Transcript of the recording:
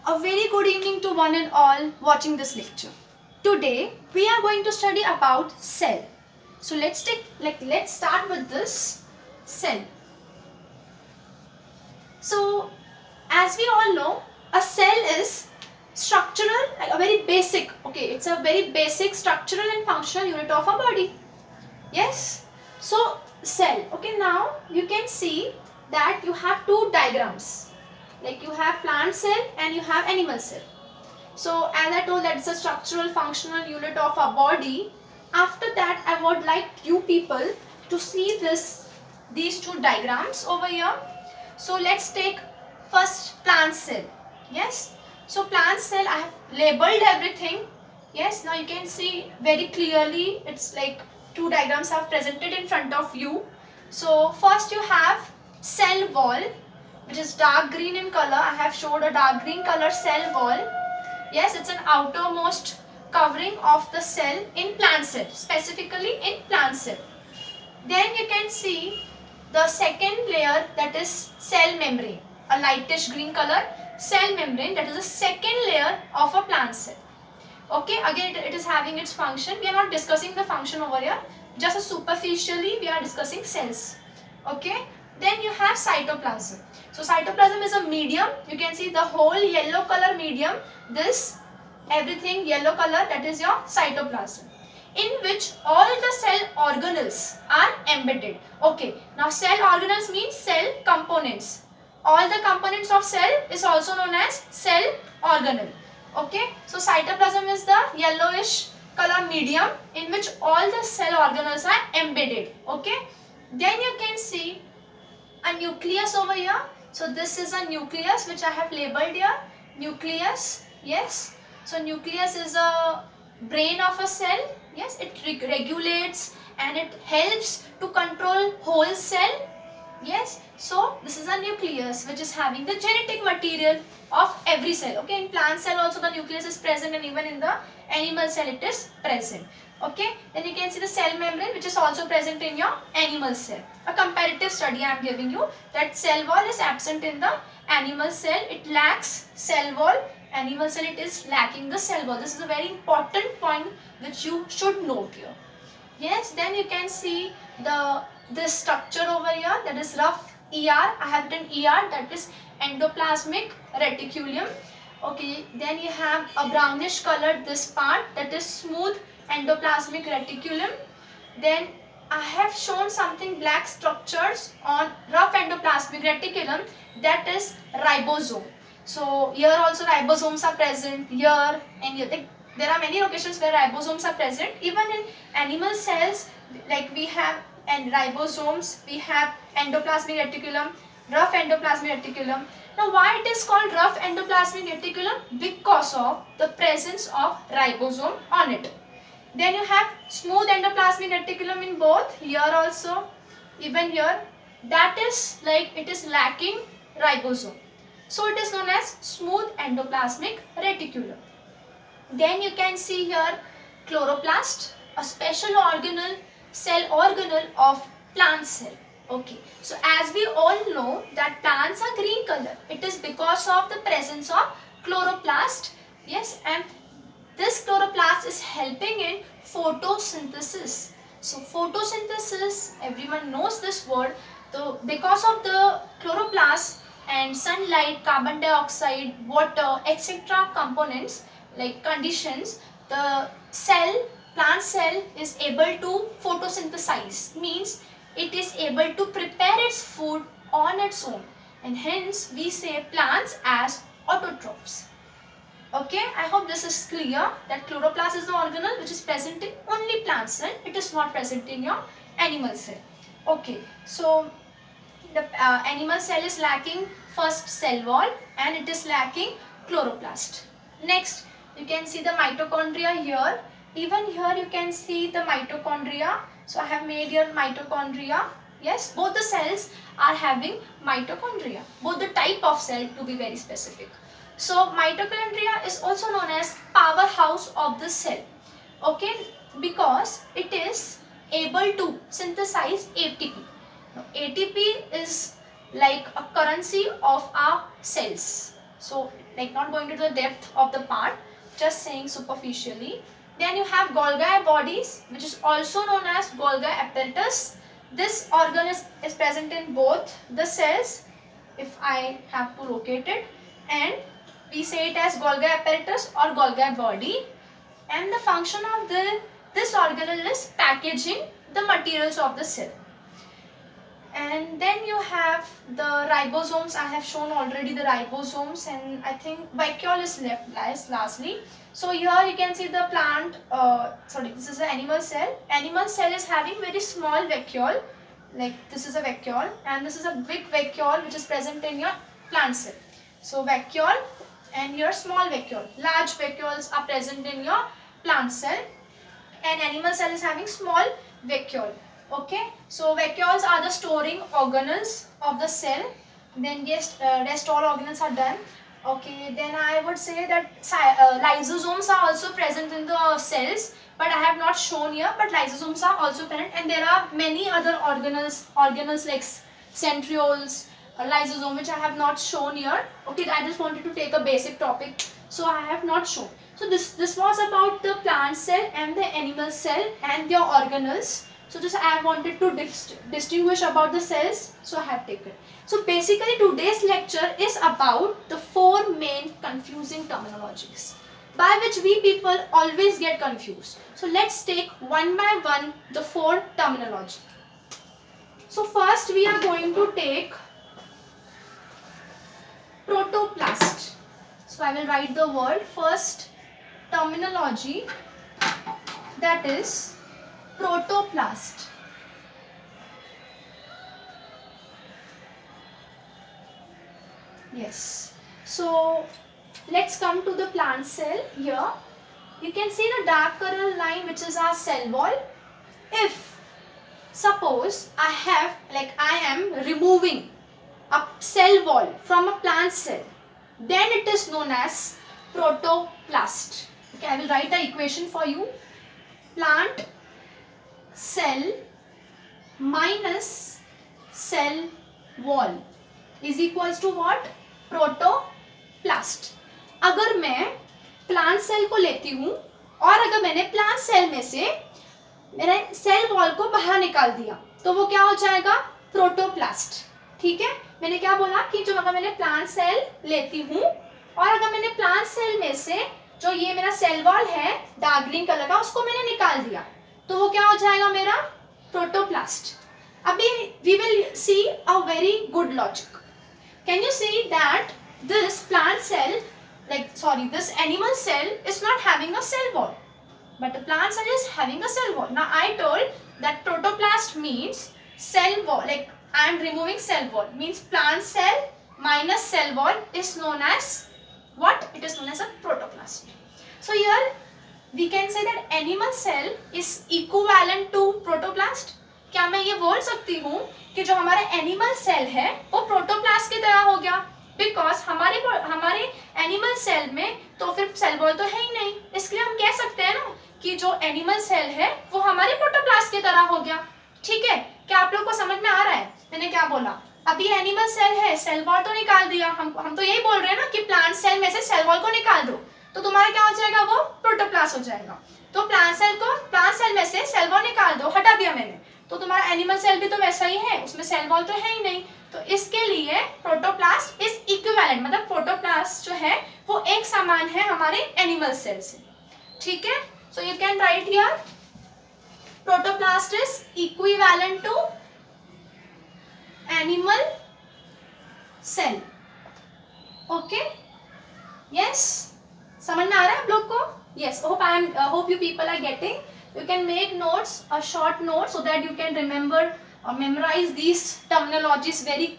A very good evening to one and all watching this lecture. Today we are going to study about cell. So let's start with this cell. So as we all know, a cell is structural, like a very basic, it's a very basic structural and functional unit of a body. Yes. So cell. Now you can see that you have two diagrams. Like you have plant cell and you have animal cell. So as I told, that it's a structural functional unit of our body. After that, I would like you people to see these two diagrams over here. So let's take first plant cell. Yes. So plant cell, I have labeled everything. Yes. Now you can see very clearly. It's like two diagrams are presented in front of you. So first you have cell wall, which is dark green in color. I have showed a dark green color cell wall. Yes, it's an outermost covering of the cell in plant cell, specifically in plant cell. Then you can see the second layer, that is cell membrane, a lightish green color cell membrane, that is the second layer of a plant cell. Okay, again it is having its function. We are not discussing the function over here, just superficially we are discussing cells. Okay, then you have cytoplasm. So cytoplasm is a medium. You can see the whole yellow color medium, this everything yellow color, that is your cytoplasm, in which all the cell organelles are embedded. Okay, now cell organelles means cell components. All the components of cell is also known as cell organelle. Okay, so cytoplasm is the yellowish color medium in which all the cell organelles are embedded. Okay, then you can see a nucleus over here. So this is a nucleus which I have labeled here. Nucleus, yes. So nucleus is a brain of a cell. Yes, it regulates and it helps to control whole cell. Yes, so this is a nucleus which is having the genetic material of every cell. Okay, in plant cell also the nucleus is present, and even in the animal cell it is present. Okay, then you can see the cell membrane which is also present in your animal cell. A comparative study I am giving you, that cell wall is absent in the animal cell. It lacks cell wall. Animal cell, it is lacking the cell wall. This is a very important point which you should note here. Yes, then you can see this structure over here, that is rough ER. I have written ER, that is endoplasmic reticulum. Okay, then you have a brownish colored this part, that is smooth endoplasmic reticulum. Then I have shown something black structures on rough endoplasmic reticulum, that is ribosome. So here also ribosomes are present, here and here. There are many locations where ribosomes are present. Even in animal cells, like we have ribosomes, we have endoplasmic reticulum, rough endoplasmic reticulum. Now why it is called rough endoplasmic reticulum? Because of the presence of ribosome on it. Then you have smooth endoplasmic reticulum in both, here also, even here. That is like it is lacking ribosome. So it is known as smooth endoplasmic reticulum. Then you can see here chloroplast, a special organelle, cell organelle of plant cell. Okay, so as we all know that plants are green color, it is because of the presence of chloroplast. Yes, and this chloroplast is helping in photosynthesis. So photosynthesis, everyone knows this word. So because of the chloroplast and sunlight, carbon dioxide, water, etc. components, like conditions, the plant cell is able to photosynthesize, means it is able to prepare its food on its own, and hence we say plants as autotrophs. Okay, I hope this is clear that chloroplast is the organelle which is present in only plant cell. It is not present in your animal cell. Okay, so the animal cell is lacking first cell wall and it is lacking chloroplast. Next, you can see the mitochondria here. Even here you can see the mitochondria. So I have made here mitochondria. Yes, both the cells are having mitochondria. Both the type of cell, to be very specific. So mitochondria is also known as powerhouse of the cell. Okay, because it is able to synthesize ATP. Now, ATP is like a currency of our cells. So like not going into the depth of the part, just saying superficially. Then you have Golgi bodies, which is also known as Golgi apparatus. This organ is present in both the cells, if I have to locate it, and we say it as Golgi apparatus or Golgi body. And the function of this organelle is packaging the materials of the cell. And then you have the ribosomes. I have shown already the ribosomes, and I think vacuole is left lastly. So here you can see the plant, this is the animal cell. Animal cell is having very small vacuole, like this is a vacuole, and this is a big vacuole which is present in your plant cell. So vacuole and your small vacuole. Large vacuoles are present in your plant cell, and animal cell is having small vacuole. Okay, so vacuoles are the storing organelles of the cell. Then yes, rest all organelles are done. Okay, then I would say that lysosomes are also present in the cells, but I have not shown here, but lysosomes are also present, and there are many other organelles like centrioles, lysosome, which I have not shown here. Okay, I just wanted to take a basic topic, so I have not shown. So this was about the plant cell and the animal cell and their organelles. So just I wanted to distinguish about the cells, so I have taken. So basically today's lecture is about the 4 main confusing terminologies by which we people always get confused. So let's take one by one the 4 terminology. So first we are going to take protoplast. So I will write the word first terminology, that is protoplast. Yes. So let's come to the plant cell. Here you can see the dark color line, which is our cell wall. If suppose I am removing a cell wall from a plant cell, then it is known as protoplast. Okay, I will write the equation for you. Plant cell minus cell wall is equals to what? Protoplast. अगर मैं plant cell को लेती हूँ और अगर मैंने plant cell में से मेरे सेल वॉल को बाहर निकाल दिया, तो वो क्या हो जाएगा? प्रोटोप्लास्ट. ठीक है, मैंने क्या बोला कि जो अगर मैंने प्लांट सेल लेती हूँ और अगर मैंने प्लांट सेल में से जो ये मेरा सेल वॉल है डार्क ग्रीन कलर का, उसको मैंने निकाल दिया, तो वो क्या हो जाएगा? मेरा प्रोटोप्लास्ट. अभी we will see a very good logic. Can you see that this plant cell, this animal cell is not having a cell wall, but the plant cell is having a cell wall. Now I told that protoplast means cell wall, like I am removing cell wall, means plant cell minus cell wall is known as what? It is known as a protoplast. So here we can say that animal cell is equivalent to protoplast. क्या मैं ये बोल सकती हूँ कि जो हमारा animal cell है वो प्रोटोप्लास्ट की तरह हो गया? बिकॉज हमारे एनिमल सेल में तो फिर सेल वॉल तो है ही नहीं, इसलिए हम कह सकते हैं ना कि जो एनिमल सेल है वो हमारे प्रोटोप्लास्ट की तरह हो गया. ठीक है, क्या आप लोग को समझ में आ रहा है मैंने क्या बोला? अभी एनिमल सेल है, सेल वॉल तो निकाल दिया, हम तो यही बोल रहे हैं ना कि प्लांट सेल में से सेल वॉल को निकाल दो, तो तुम्हारा क्या हो जाएगा? वो प्रोटोप्लास्ट हो जाएगा. तो प्लांट सेल में से सेल वॉल निकाल दो, हटा दिया मैंने, तो तुम्हारा एनिमल सेल भी तो वैसा ही है, उसमें सेल वॉल तो है ही नहीं. तो इसके लिए प्रोटोप्लास्ट इज इक्विवेलेंट, मतलब प्रोटोप्लास्ट जो है वो एक समान है हमारे एनिमल सेल से. ठीक है, so you can write here protoplast is equivalent to animal cell. Okay, yes, समझ में आ रहा है आप लोग को? Yes, hope you people are getting. You can make notes, a short note, so that you can remember or memorize these terminologies very